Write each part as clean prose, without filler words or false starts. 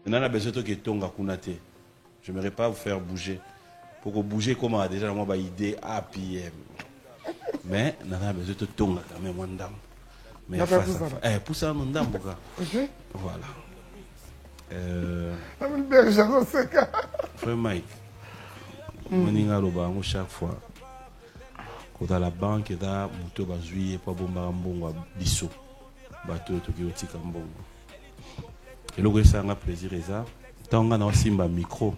On a besoin de que tonga kunate. Je n'aimerais pas vous faire bouger. Pour que bouger comme on a déjà une idée APM. Mais on a besoin de tonga quand même one dame. Mais pour ça on dame boka. OK. Voilà. Frère Mike. Moninga loba chaque fois. Quand à la banque et là moto bazui pas bomba mbongo biso. Bato to ki otika mbongo. Et le ça a plaisir et ça. Tant qu'on a simba micro,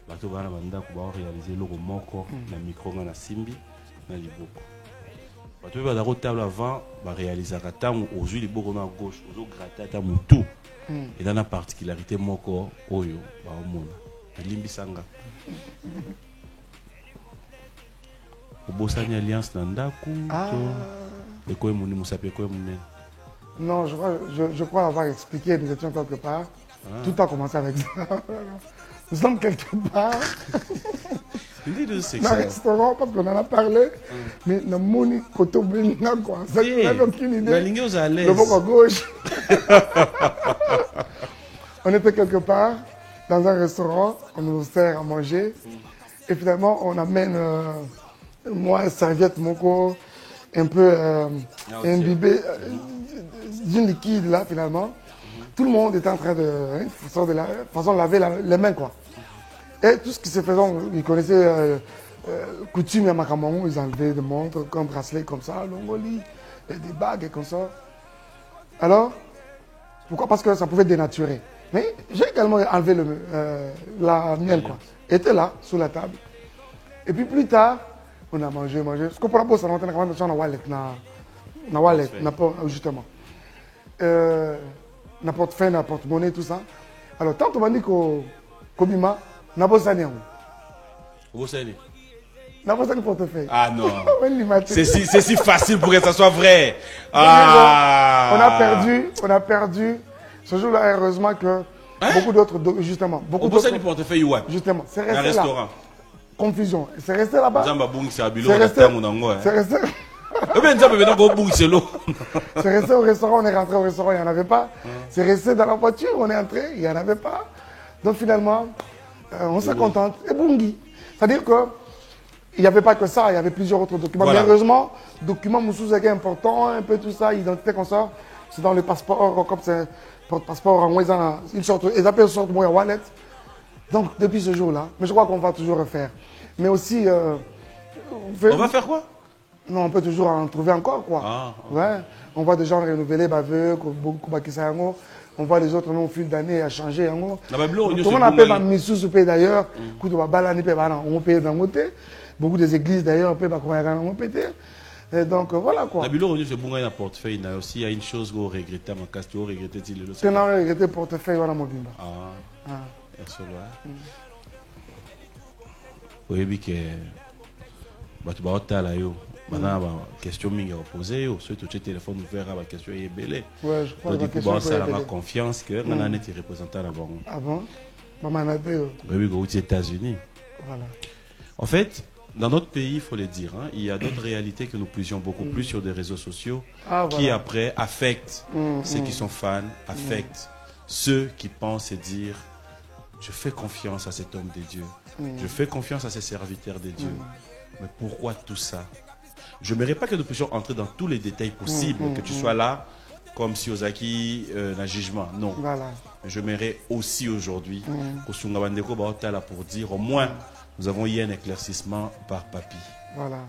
bato bana banda ko ba réaliser logo moko na micro na simbi na liboko. Bato ba da table avant ba réaliser ka tango ozui liboko na gauche, ozo gratter ta mutu. Et dans la particularité moko oyo ba omona. Limbi sanga. Obosani alliance na ndaku to ko muni musape ko muni. Non, je crois avoir expliqué, nous étions quelque part. Tout a commencé avec ça. Nous sommes quelque part. Dans un restaurant, parce qu'on en a parlé. Mais le moni koto blinga quoi. Ça, je n'avais aucune idée. Le bord à gauche. On était quelque part, dans un restaurant, on nous sert à manger. Et finalement, on amène, moi, serviette, mon corps, un peu imbibé. D'une liquide là finalement, tout le monde était en train de façon de laver les mains quoi. Et tout ce qui se faisait, ils connaissaient coutume à Makamon, ils enlevaient des montres comme bracelet comme ça, longoli, des bagues et comme ça. Alors, pourquoi? Parce que ça pouvait dénaturer. Mais j'ai également enlevé la mienne quoi. Était là sous la table. Et puis plus tard, on a mangé. Ce qu'on prend ça rentre dans la wallet, justement. N'importe fin, n'importe monnaie, tout ça. Alors, tant on m'a dit qu'au Bima, n'a pas ça. N'a pas ça de portefeuille. Ah non. C'est si facile pour que ça soit vrai. On a perdu. Ce jour-là, heureusement que beaucoup d'autres, justement. Beaucoup d'autres. Portefeuille, ouais. Justement, c'est resté là. Un restaurant. Confusion. C'est resté là-bas. C'est resté. C'est resté au restaurant, on est rentré au restaurant, il n'y en avait pas. C'est resté dans la voiture, on est entré, il n'y en avait pas. Donc finalement, on s'est contente. Et Bungi. C'est-à-dire qu'il n'y avait pas que ça, il y avait plusieurs autres documents. Voilà. Mais heureusement, documents Moussous est important, un peu tout ça, identité comme ça. C'est dans le passeport, comme c'est porte-passeport, ils appellent une sorte de wallet. Donc depuis ce jour-là, mais je crois qu'on va toujours refaire. Mais aussi... on va faire quoi? Non, on peut toujours en trouver encore, quoi. Ouais. On voit des gens renouveler, baveux, on voit les autres, au fil d'années, à changer. Tout le monde appelle ma Missou d'ailleurs. On paye d'un côté. Beaucoup des églises, d'ailleurs, on paye dans côté. Et donc, voilà, quoi. La Bilo, c'est bon, il y a un portefeuille. Il y a aussi une chose que vous regrettez, ma casse, vous regrettez. C'est non, regretter le portefeuille, voilà, mon bimba. Oui, oui, que... Tu vas maintenant, la question que vous posée, surtout le téléphone ouvert, la question est belle. Ouais, je crois que ça a confiance que on a été représentant avant. Ah bon? Oui, aux États-Unis. Voilà. En fait, dans notre pays, il faut le dire, il y a d'autres réalités que nous plusions beaucoup plus sur des réseaux sociaux qui, après, affectent ceux qui sont fans, affectent ceux qui pensent et dire je fais confiance à cet homme de Dieu, je fais confiance à ces serviteurs de Dieu. Mais pourquoi tout ça? Je n'aimerais pas que nous puissions entrer dans tous les détails possibles, que tu sois là, comme si Ozaki un jugement. Non. Voilà. Mais je m'aimerais aussi aujourd'hui pour dire au moins nous avons eu un éclaircissement par Papi. Voilà.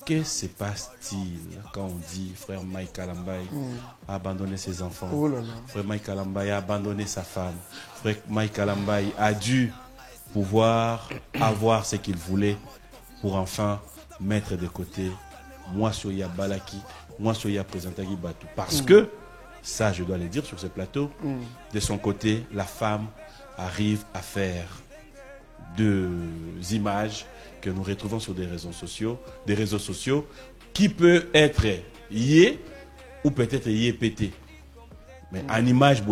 Que se passe-t-il quand on dit frère Mike Kalambaye a abandonné ses enfants, frère Mike Kalambaye a abandonné sa femme, frère Mike Kalambaye a dû pouvoir avoir ce qu'il voulait pour enfin mettre de côté moi Soya Balaki, moi Soya Présentagi Batou. Parce que, ça je dois le dire sur ce plateau, de son côté, la femme arrive à faire deux images que nous retrouvons sur des réseaux sociaux qui peut être yé ou peut-être yé pété. Mais en image,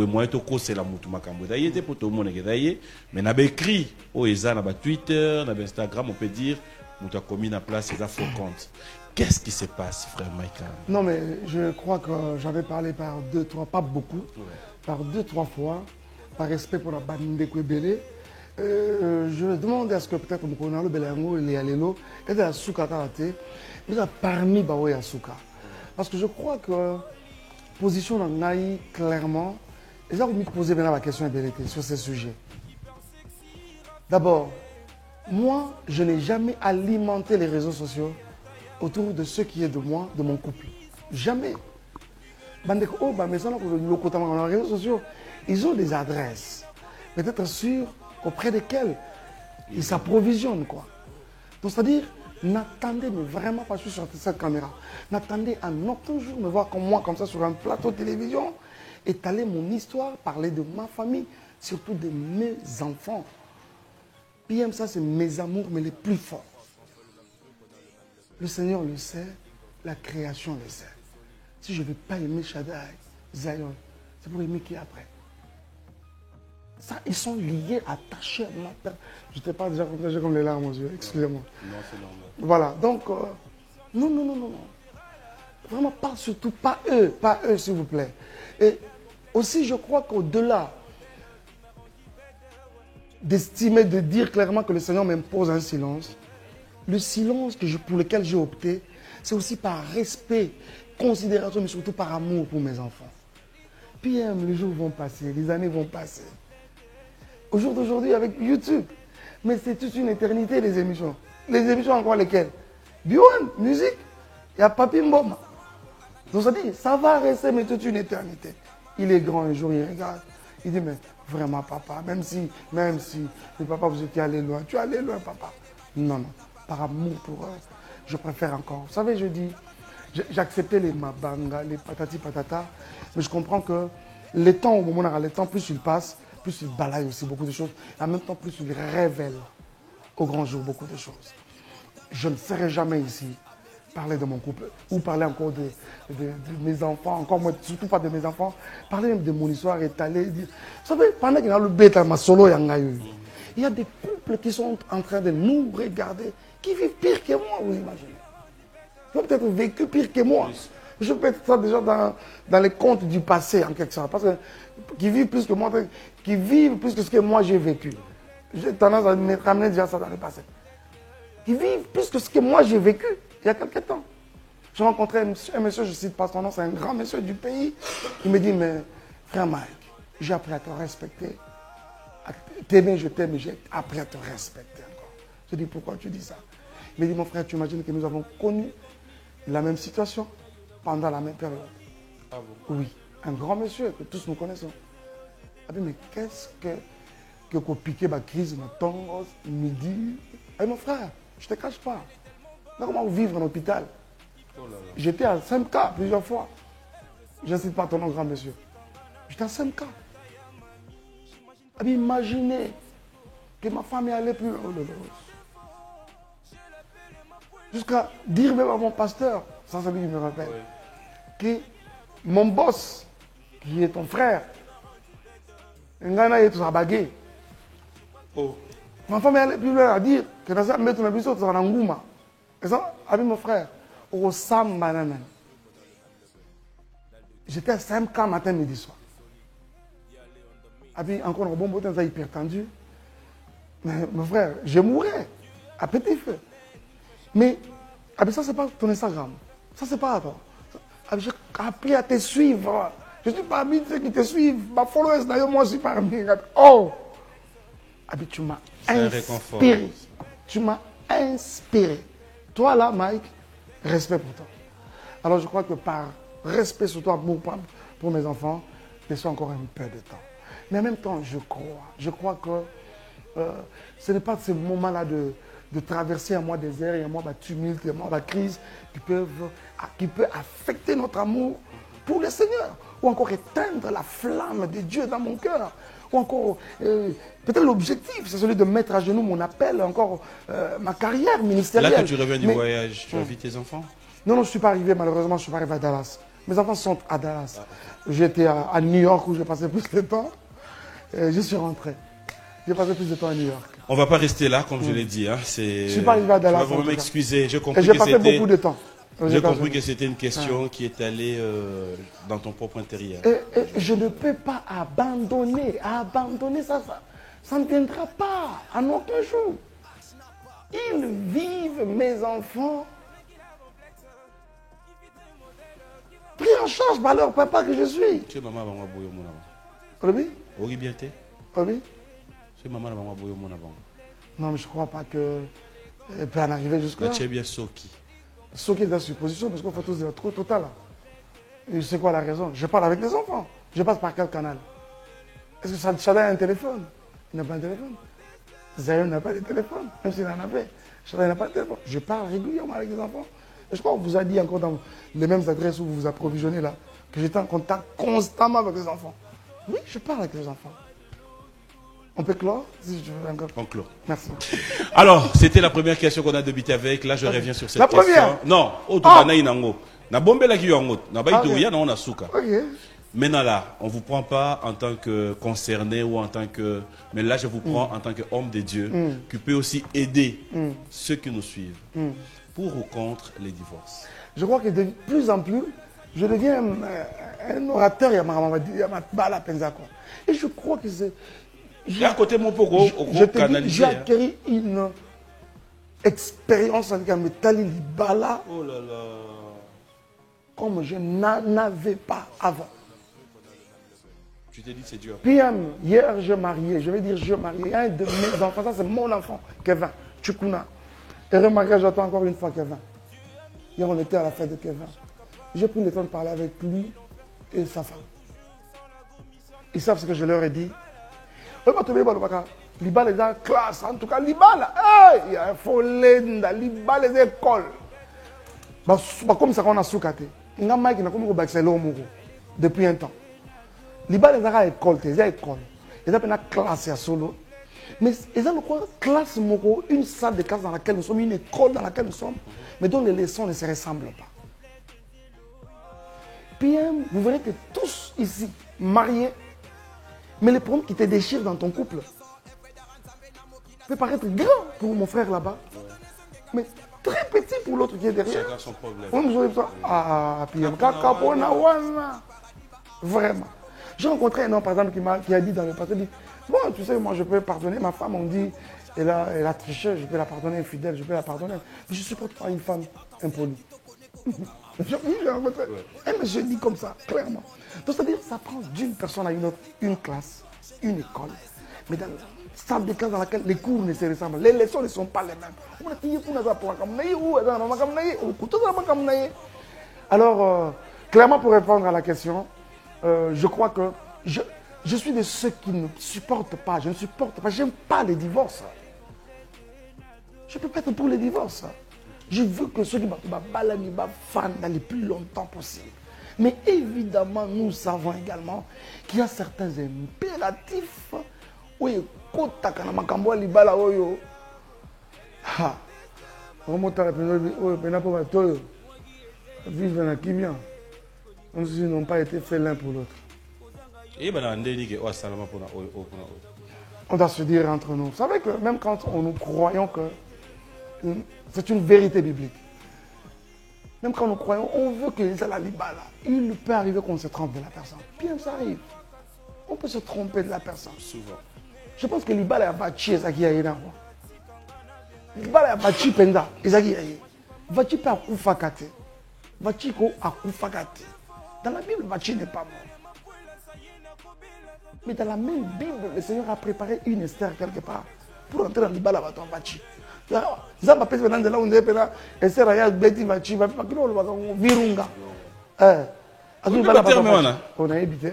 c'est la moutou makambo. D'ailleurs, pour tout le monde, mais on a écrit au ESA, on a Twitter, on a Instagram, on peut dire, on a commis en place ces faux comptes. Qu'est-ce qui se passe, frère Michael? Non, mais je crois que j'avais parlé par deux, trois, pas beaucoup, par deux, trois fois par respect pour la bande de Kwebele, je demande à ce que peut-être Moukonalo Belango, il y a l'élo, et de la Souka Karate, mais parmi Baoui à Souka. Parce que je crois que position dans Naï, clairement, et là, vous me posez maintenant la question de l'été sur ces sujets. D'abord, moi, je n'ai jamais alimenté les réseaux sociaux autour de ce qui est de moi, de mon couple. Jamais. Les réseaux sociaux, ils ont des adresses, peut-être sûres auprès desquelles ils s'approvisionnent, quoi. Donc, c'est-à-dire, n'attendez vraiment pas, je suis sur cette caméra, n'attendez à notre jour me voir comme moi, comme ça, sur un plateau de télévision, étaler mon histoire, parler de ma famille, surtout de mes enfants. PM, ça, c'est mes amours, mais les plus forts. Le Seigneur le sait, la création le sait. Si je ne vais pas aimer Shaddai, Zion, c'est pour aimer qui après? Ça, ils sont liés, attachés à ma terre. Je ne t'ai pas déjà partagé comme les larmes aux yeux, excusez-moi. Non, c'est normal. Voilà, donc, non. Vraiment, surtout pas eux, s'il vous plaît. Et aussi, je crois qu'au-delà d'estimer, de dire clairement que le Seigneur m'impose un silence, le silence pour lequel j'ai opté, c'est aussi par respect, considération, mais surtout par amour pour mes enfants. Puis les jours vont passer, les années vont passer. Au jour d'aujourd'hui, avec YouTube, mais c'est toute une éternité, les émissions. Les émissions encore lesquelles? Biwan, musique, il y a Papi Mboma. Donc ça dit, ça va rester, mais toute une éternité. Il est grand un jour, il regarde, il dit, mais vraiment papa, même si, mais papa, vous étiez allé loin, tu es allé loin papa. Non, par amour pour eux, je préfère encore. Vous savez, je dis, j'ai accepté les mabanga, les patati patata, mais je comprends que les temps, au moment où les temps, plus ils passent, plus ils balayent aussi beaucoup de choses, et en même temps, plus ils révèlent au grand jour beaucoup de choses. Je ne serai jamais ici parler de mon couple, ou parler encore de mes enfants, encore moi, surtout pas de mes enfants, parler même de mon histoire étalée. Vous savez, pendant qu'il y a le bête à ma solo, il y a des couples qui sont en train de nous regarder, qui vivent pire que moi, vous imaginez. Ils ont peut-être vécu pire que moi. Je peux être ça déjà dans les contes du passé, en quelque sorte, parce que qui vivent plus que moi, qui vivent plus que ce que moi j'ai vécu. J'ai tendance à me ramener déjà ça dans le passé. Qui vivent plus que ce que moi j'ai vécu il y a quelques temps. J'ai rencontré un monsieur, je ne cite pas son nom, c'est un grand monsieur du pays. Il me dit, mais frère Mike, j'ai appris à te respecter. T'aimer, je t'aime, mais j'ai appris à te respecter encore. Je dis, pourquoi tu dis ça? Il me dit, mon frère, tu imagines que nous avons connu la même situation pendant la même période. Ah bon? Oui, un grand monsieur que tous nous connaissons. Il dit, mais qu'est-ce que piquer ma crise, ma tongue, midi? Et mon frère, je ne te cache pas. Comment vivre en hôpital? J'étais à 5K plusieurs fois. Je ne cite pas ton nom, grand monsieur. J'étais à 5K. Imaginez que ma femme est allée plus loin. Jusqu'à dire même à mon pasteur, sans celui qui me rappelle, que mon boss, qui est ton frère, est tout bagué. Ma femme est allée plus loin à dire que dans un maître de la dans Ngouma. Et ça, avec mon frère, au Sam Bananan. J'étais à 5K matin, midi, soir. Avec encore un bon bouton, ça hyper tendu. Mais mon frère, je mourrais à petit feu. Mais ça, c'est pas ton Instagram. Ça, c'est pas à toi. J'ai appris à te suivre. Je ne suis pas parmi ceux qui te suivent. Ma followers, d'ailleurs, moi, je suis parmi. Oh! Tu m'as inspiré. Tu m'as inspiré. Toi, là, Mike, respect pour toi. Alors, je crois que par respect sur toi pour mes enfants, laisse encore un peu de temps. Mais en même temps, je crois que ce n'est pas ce moment-là de traverser un mois désert, un mois de tumulte, un mois de crise qui peut affecter notre amour pour le Seigneur. Ou encore éteindre la flamme de Dieu dans mon cœur. Ou encore, peut-être l'objectif, c'est celui de mettre à genoux mon appel, encore ma carrière ministérielle. Là que tu reviens du voyage, tu as vu tes enfants? Non, je ne suis pas arrivé, malheureusement, je ne suis pas arrivé à Dallas. Mes enfants sont à Dallas. J'étais à New York où j'ai passé plus de temps. Je suis rentré. J'ai passé plus de temps à New York. On ne va pas rester là, comme je l'ai dit. Hein. Je ne suis pas arrivé à Dallas. Tu vas vraiment m'excuser. Je comprends que j'ai passé beaucoup de temps. J'ai compris que c'était une question qui est allée dans ton propre intérieur. Et je ne peux pas abandonner. Abandonner, ça ne viendra pas en aucun jour. Ils vivent, mes enfants, pris en charge par leur papa que je suis. Tu es maman avant moi, boyo mon avant. Oui. Oui, bien t'es. Oui. Tu es maman avant moi, boyo mon avant. Non, mais je ne crois pas que peut en arriver jusque-là. Tu es bien Soki. Soki est dans supposition parce qu'on fait tous des trop total. Et c'est quoi la raison? Je parle avec les enfants. Je passe par quel canal? Est-ce que Chada a un téléphone? Il n'a pas un téléphone. Zayon n'a pas de téléphone, même s'il en avait. Chada n'a pas de téléphone. Je parle régulièrement avec les enfants. Et je crois qu'on vous a dit encore dans les mêmes adresses où vous vous approvisionnez là, que j'étais en contact constamment avec les enfants. Oui, je parle avec les enfants. On peut clore si je veux encore. On clôt. Merci. Alors, c'était la première question qu'on a débuté avec. Là, je reviens sur cette question. La première? Non. Na bombe la ki yango. Na ba itoya na on a souka. Ok. Maintenant là, on ne vous prend pas en tant que concerné ou en tant que... Mais là, je vous prends en tant qu'homme de Dieu qui peut aussi aider ceux qui nous suivent pour ou contre les divorces. Je crois que de plus en plus, je deviens un orateur et je crois que c'est... J'ai acquis une expérience avec un métal libala. Oh là là. Comme je n'en avais pas avant. Tu t'es dit c'est dur. PM, hier je mariais, je vais dire je mariais un de mes enfants, ça c'est mon enfant, Kevin, Chukuna. Et remarquez, j'attends encore une fois Kevin. Hier on était à la fête de Kevin. J'ai pris le temps de parler avec lui et sa femme. Ils savent ce que je leur ai dit. Libala est en classe, en tout cas Libala, il y a un follet, Libala les écoles. Comme ça qu'on a sous-caté. Il y a un mec qui a depuis un temps. Libala est à l'école, il y a école. Il y a une classe à solo. Mais il y a une classe, une salle de classe dans laquelle nous sommes, une école dans laquelle nous sommes, mais dont les leçons ne se ressemblent pas. Puis vous verrez que tous ici, mariés, mais les problèmes qui te déchirent dans ton couple peut paraître grand pour mon frère là-bas, mais très petit pour l'autre qui est derrière. Chacun son problème. Vraiment. J'ai rencontré un homme, par exemple, qui a dit dans le passé, bon, tu sais, moi je peux pardonner ma femme, on dit, elle a triché, je peux la pardonner, infidèle, je peux la pardonner. Mais je ne supporte pas une femme impolie. J'ai rencontré un monsieur dit comme ça, clairement. Donc c'est-à-dire, ça prend d'une personne à une autre, une classe, une école. Mais dans la salle de classe dans laquelle les cours ne se ressemblent, les leçons ne sont pas les mêmes. Alors, clairement pour répondre à la question, je crois que je suis de ceux qui ne supportent pas, je ne supporte pas, j'aime pas les divorces. Je ne peux pas être pour les divorces. Je veux que ceux qui m'ont fan dans les plus longtemps possible. Mais évidemment, nous savons également qu'il y a certains impératifs. Oui, kotaka na makambo libala oyo. Ha. Remonte à la pénalité, oyo pena pour toi. Vivre dans qui vient. Comme s'ils n'ont pas été faits l'un pour l'autre. On doit se dire entre nous. Vous savez que même quand nous croyons que c'est une vérité biblique, même quand nous croyons, on veut que les alibala, il peut arriver qu'on se trompe de la personne. Bien, ça arrive. On peut se tromper de la personne. Souvent. Je pense que l'ibala a battu Ezaki Yaïna. L'ibala a battu Penda. Ezaki Yaïna. Battu pas Akufakate. Battu ko Akufakate. Dans la Bible, battu n'est pas mort. Mais dans la même Bible, le Seigneur a préparé une Esther quelque part pour entrer dans l'ibala battu battu. Zamba pèse maintenant de là où on est là. Esther a Betty battu. Virunga. On a évité.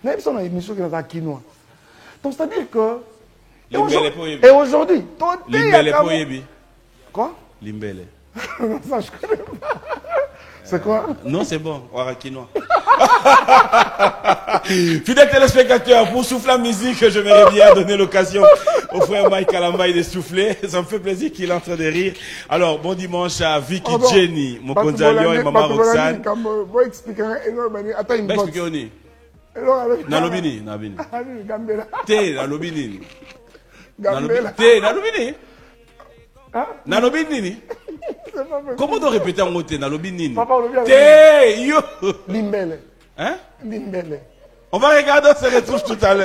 On a évité son émission qui est dans Kinoa. Donc c'est-à-dire que... Et aujourd'hui... Limbele. Quoi? Limbele. Ça, je connais pas. C'est quoi? Non, c'est bon. Warakinois. Fidèles téléspectateurs, pour souffler la musique, je m'aimerais bien donner l'occasion au frère Mike Kalambaye de souffler. Ça me fait plaisir qu'il est en train de rire. Alors, bon dimanche à Vicky Jenny, mon Lion et maman Roxane. Attends une botte. Expliquez-nous. Nalobini, Nabini. Té, Nalobini. Té, Nalobini. Nalobini. Comment on répète en mot na lobinine? Papa, on le Té, yo. Limbele. Hein? Limbele. On va regarder, on se retrouve tout à l'heure.